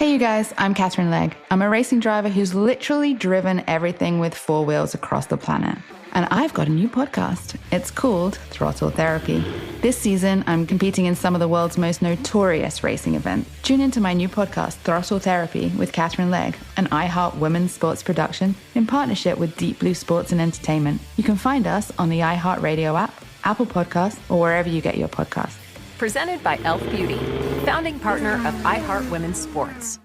Hey you guys, I'm Catherine Legg. I'm a racing driver who's literally driven everything with four wheels across the planet. And I've got a new podcast. It's called Throttle Therapy. This season, I'm competing in some of the world's most notorious racing events. Tune into my new podcast, Throttle Therapy, with Catherine Legg, an iHeart women's sports production in partnership with Deep Blue Sports and Entertainment. You can find us on the iHeart Radio app, Apple Podcasts, or wherever you get your podcasts. Presented by Elf Beauty, founding partner of iHeart Women's Sports.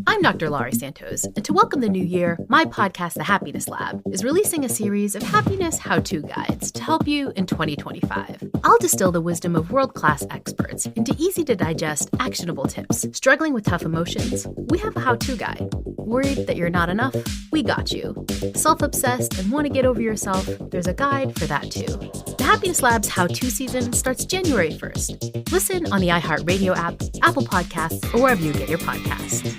I'm Dr. Laurie Santos, and to welcome the new year, my podcast, The Happiness Lab, is releasing a series of happiness how-to guides to help you in 2025. I'll distill the wisdom of world-class experts into easy-to-digest, actionable tips. Struggling with tough emotions? We have a how-to guide. Worried that you're not enough? We got you. Self-obsessed and want to get over yourself? There's a guide for that too. The Happiness Lab's how-to season starts January 1st. Listen on the iHeartRadio app, Apple Podcasts, or wherever you get your podcasts.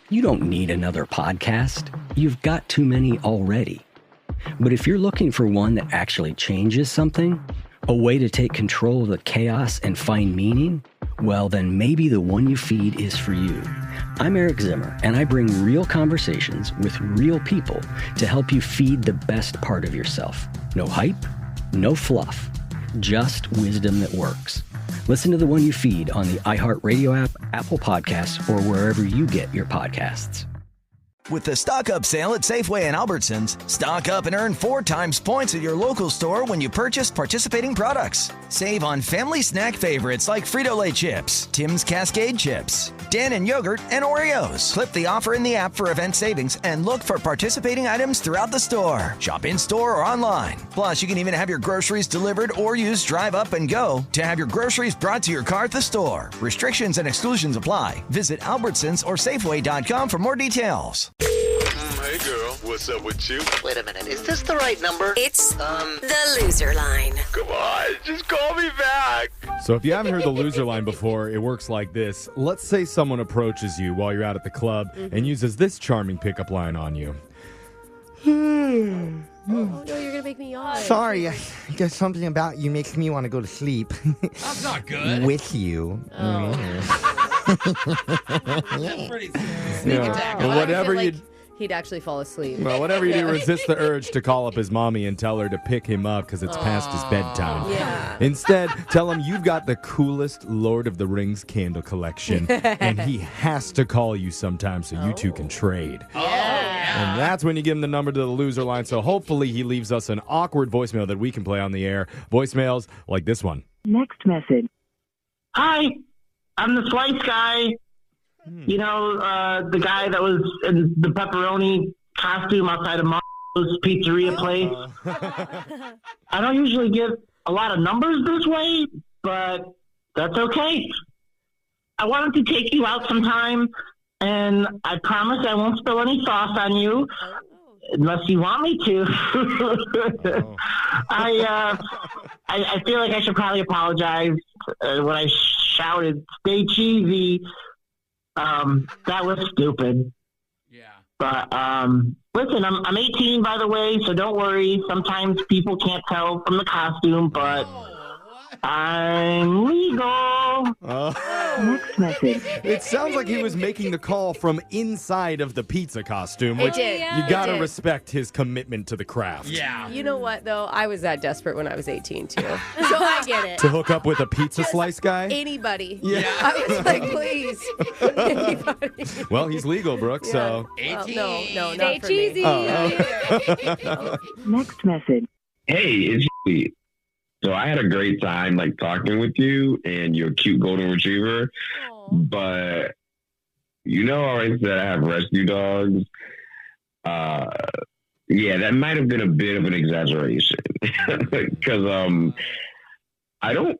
You don't need another podcast. You've got too many already. But if you're looking for one that actually changes something, a way to take control of the chaos and find meaning, well, then maybe the one you feed is for you. I'm Eric Zimmer, and I bring real conversations with real people to help you feed the best part of yourself. No hype, no fluff, just wisdom that works. Listen to the one you feed on the iHeartRadio app, Apple Podcasts, or wherever you get your podcasts. With the Stock Up sale at Safeway and Albertsons, stock up and earn 4 times points at your local store when you purchase participating products. Save on family snack favorites like Frito-Lay chips, Tim's Cascade chips, Dannon yogurt, and Oreos. Clip the offer in the app for event savings and look for participating items throughout the store. Shop in-store or online. Plus, you can even have your groceries delivered or use Drive Up and Go to have your groceries brought to your car at the store. Restrictions and exclusions apply. Visit Albertsons or Safeway.com for more details. Hey girl, what's up with you? Wait a minute, is this the right number? It's the loser line. Come on, just call me back. So if you haven't heard the loser line before, it works like this. Let's say someone approaches you while you're out at the club and uses this charming pickup line on you. Oh, no, you're going to make me yawn. Sorry, I guess something about you makes me want to go to sleep. That's not good. With you. Oh. That's pretty serious. Well, whatever you... He'd actually fall asleep. Well, whatever you do, resist the urge to call up his mommy and tell her to pick him up because it's past his bedtime. Yeah. Instead, tell him you've got the coolest Lord of the Rings candle collection, and he has to call you sometime so you two can trade. Yeah. And that's when you give him the number to the loser line, so hopefully he leaves us an awkward voicemail that we can play on the air. Voicemails like this one. Next message. Hi, I'm the slice guy. You know, the guy that was in the pepperoni costume outside of Mario's pizzeria place. I don't usually give a lot of numbers this way, but that's okay. I wanted to take you out sometime, and I promise I won't spill any sauce on you unless you want me to. I feel like I should probably apologize when I shouted, "Stay cheesy." That was stupid. Yeah. But listen, I'm 18, by the way, so don't worry. Sometimes people can't tell from the costume, but I'm legal. Next message. It sounds like he was making the call from inside of the pizza costume, which you gotta respect his commitment to the craft. Yeah. You know what, though? I was that desperate when I was 18, too. So I get it. To hook up with a pizza slice guy? Anybody. Yeah. I was like, please. Anybody. Well, he's legal, Brooke, so. Well, no, Stay not for cheesy. Oh. Next message. Hey, it's me. So I had a great time, like, talking with you and your cute golden retriever. Aww. But you know, already that I have rescue dogs. Yeah, that might have been a bit of an exaggeration because I do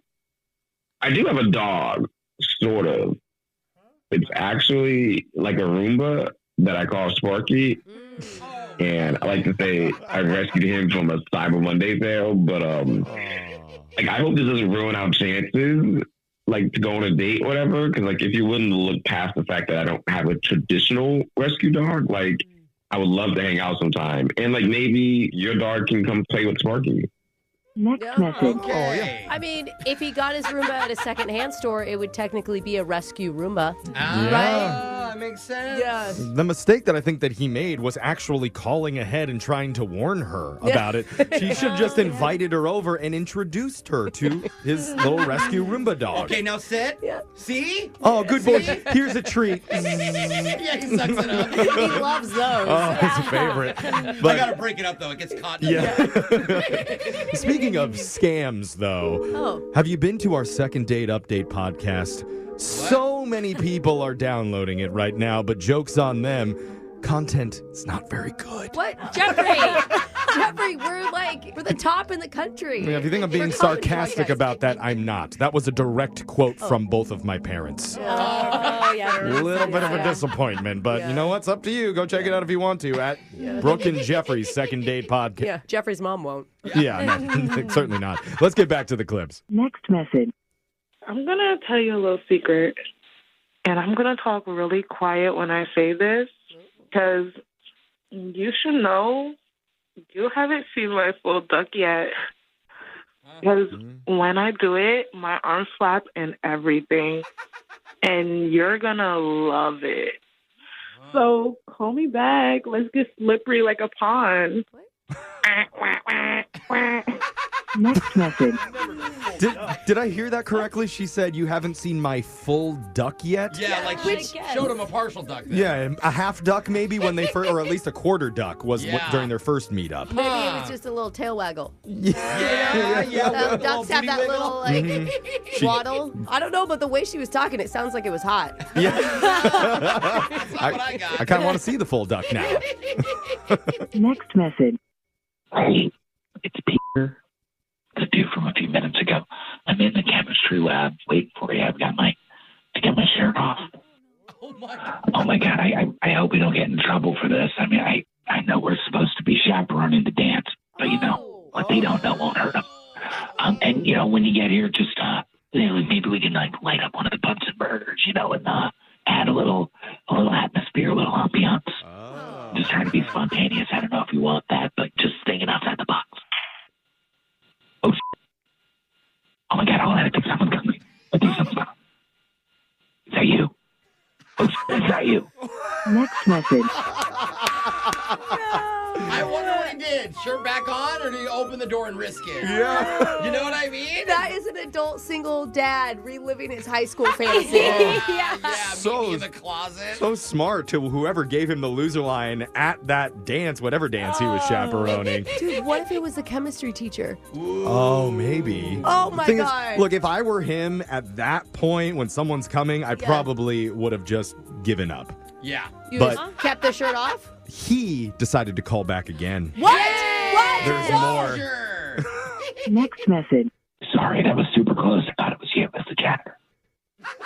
have a dog, sort of. It's actually like a Roomba that I call Sparky. And I like to say I rescued him from a Cyber Monday sale, but like, I hope this doesn't ruin our chances, like, to go on a date or whatever. Because, like, if you're willing to look past the fact that I don't have a traditional rescue dog, like, I would love to hang out sometime. And, like, maybe your dog can come play with Sparky. Next message. Okay. I mean, if he got his Roomba at a secondhand store, it would technically be a rescue Roomba. That makes sense. Yeah. The mistake that I think that he made was actually calling ahead and trying to warn her about it. She should have just invited her over and introduced her to his little rescue Roomba dog. Okay, now sit. Yeah. See? Oh, good boy. Here's a treat. Yeah, he sucks it up. He loves those. Oh, it's a favorite. I But gotta break it up though. It gets caught. yeah. Speaking of scams, though, have you been to our second date update podcast? So many people are downloading it right now, but joke's on them. Content is not very good. What? Jeffrey! Jeffrey, we're the top in the country. Yeah, if you think I'm being For college sarcastic podcasts. about that, I'm not. That was a direct quote from both of my parents. Oh, yeah. A little bit of a disappointment, but you know what? It's up to you. Go check it out if you want to at Brooke and Jeffrey's second date podcast. Yeah, Jeffrey's mom won't. Yeah, no, certainly not. Let's get back to the clips. Next message. I'm going to tell you a little secret, and I'm going to talk really quiet when I say this, because you should know you haven't seen my full duck yet. Because when I do it, my arms flap and everything, and you're going to love it. So call me back. Let's get slippery like a pond. Next message. Did I hear that correctly? She said you haven't seen my full duck yet? Yeah, like she showed him a partial duck. Then. Yeah, a half duck maybe when they first, or at least a quarter duck was Yeah. during their first meetup. Maybe it was just a little tail waggle. Yeah. Ducks have that little waddle. I don't know, but the way she was talking, it sounds like it was hot. Yeah. I got. I kind of want to see the full duck now. Next message. Hey, it's Peter, the dude from a few minutes ago. I'm in the chemistry lab waiting for you. I've got to get my shirt off. Oh my God. Oh my God, I hope we don't get in trouble for this. I mean, I know we're supposed to be chaperoning the dance, but you know, what they don't know won't hurt them. And you know, when you get here, just maybe we can like light up one of the pubs and burgers, you know, and add a little atmosphere, a little ambiance. Just trying to be spontaneous. I don't know if you want that, but just thinking outside the box. Oh, oh my God, I think someone's coming. I think someone's coming. Is that you? Oh, is that you? Next message. I wonder what he did. Shirt back on, or did he open the door and risk it? Yeah. You know what I mean? That is an adult single dad reliving his high school fantasy. Yeah, So- me in the closet. So smart to whoever gave him the loser line at that dance, whatever dance he was chaperoning. Dude, what if it was the chemistry teacher? Oh, maybe. Oh, my Thing is, God. look, if I were him at that point when someone's coming, I probably would have just given up. Yeah. You But- just kept the shirt off? He decided to call back again. What? What? There's more. Next message. Sorry, that was super close. I thought it was you. It was the janitor.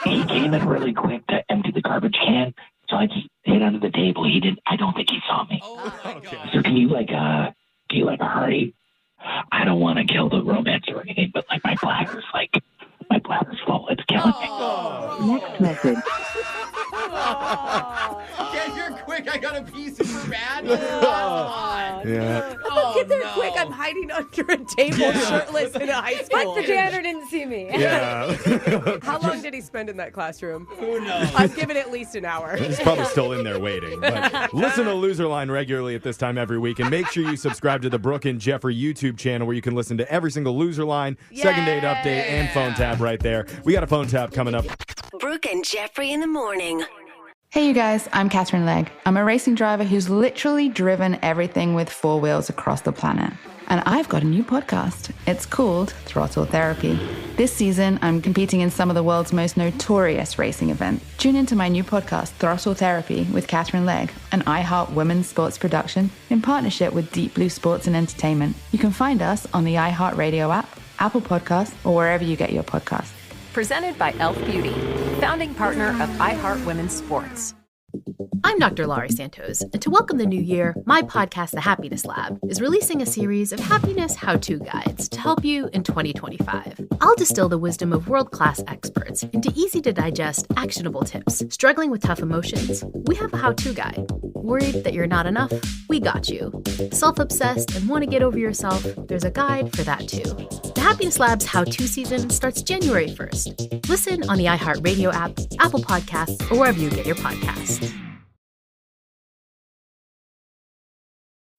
He came in really quick to empty the garbage can, so I just hid under the table. He didn't. I don't think he saw me. Oh my God. So can you hurry? I don't want to kill the romance or anything, but like my bladder's full. It's killing me. Next message. Get here quick. I got a pee super bad. Yeah. Get there quick. I'm hiding under a table shirtless in a high school. But the janitor didn't see me. Yeah. How long did he spend in that classroom? Who knows? I've given it at least an hour. He's probably still in there waiting. But listen to Loser Line regularly at this time every week. And make sure you subscribe to the Brooke and Jeffrey YouTube channel where you can listen to every single Loser Line, second date update, and phone tap right there. We got a phone tap coming up. Brooke and Jeffrey in the morning. Hey, you guys, I'm Catherine Legg. I'm a racing driver who's literally driven everything with four wheels across the planet. And I've got a new podcast. It's called Throttle Therapy. This season, I'm competing in some of the world's most notorious racing events. Tune into my new podcast, Throttle Therapy, with Catherine Legg, an iHeart women's sports production in partnership with Deep Blue Sports and Entertainment. You can find us on the iHeart Radio app, Apple Podcasts, or wherever you get your podcasts. Presented by Elf Beauty, founding partner of iHeart Women's Sports. I'm Dr. Laurie Santos, and to welcome the new year, my podcast, The Happiness Lab, is releasing a series of happiness how-to guides to help you in 2025. I'll distill the wisdom of world-class experts into easy-to-digest, actionable tips. Struggling with tough emotions? We have a how-to guide. Worried that you're not enough? We got you. Self-obsessed and want to get over yourself? There's a guide for that too. The Happiness Lab's how-to season starts January 1st. Listen on the iHeartRadio app, Apple Podcasts, or wherever you get your podcasts.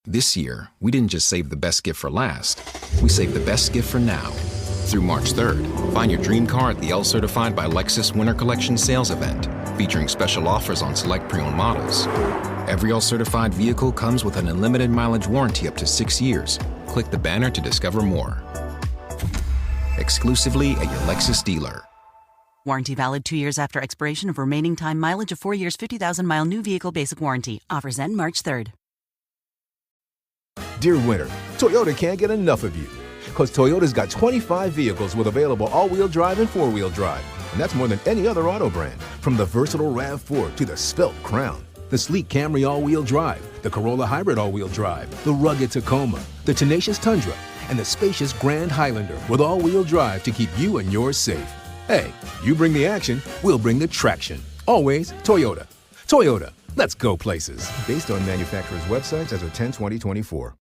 This year, we didn't just save the best gift for last. We saved the best gift for now. Through March 3rd, find your dream car at the L Certified by Lexus Winter Collection sales event, featuring special offers on select pre-owned models. Every L Certified vehicle comes with an unlimited mileage warranty up to 6 years. Click the banner to discover more. Exclusively at your Lexus dealer. Warranty valid 2 years after expiration of remaining time mileage of 4 years, 50,000-mile new vehicle basic warranty. Offers end March 3rd. Dear Winter, Toyota can't get enough of you. Because Toyota's got 25 vehicles with available all-wheel drive and four-wheel drive. And that's more than any other auto brand. From the versatile RAV4 to the svelte Crown, the sleek Camry all-wheel drive, the Corolla Hybrid all-wheel drive, the rugged Tacoma, the tenacious Tundra, and the spacious Grand Highlander with all-wheel drive to keep you and yours safe. Hey, you bring the action, we'll bring the traction. Always Toyota. Toyota, let's go places. Based on manufacturer's websites as of 10/20/24.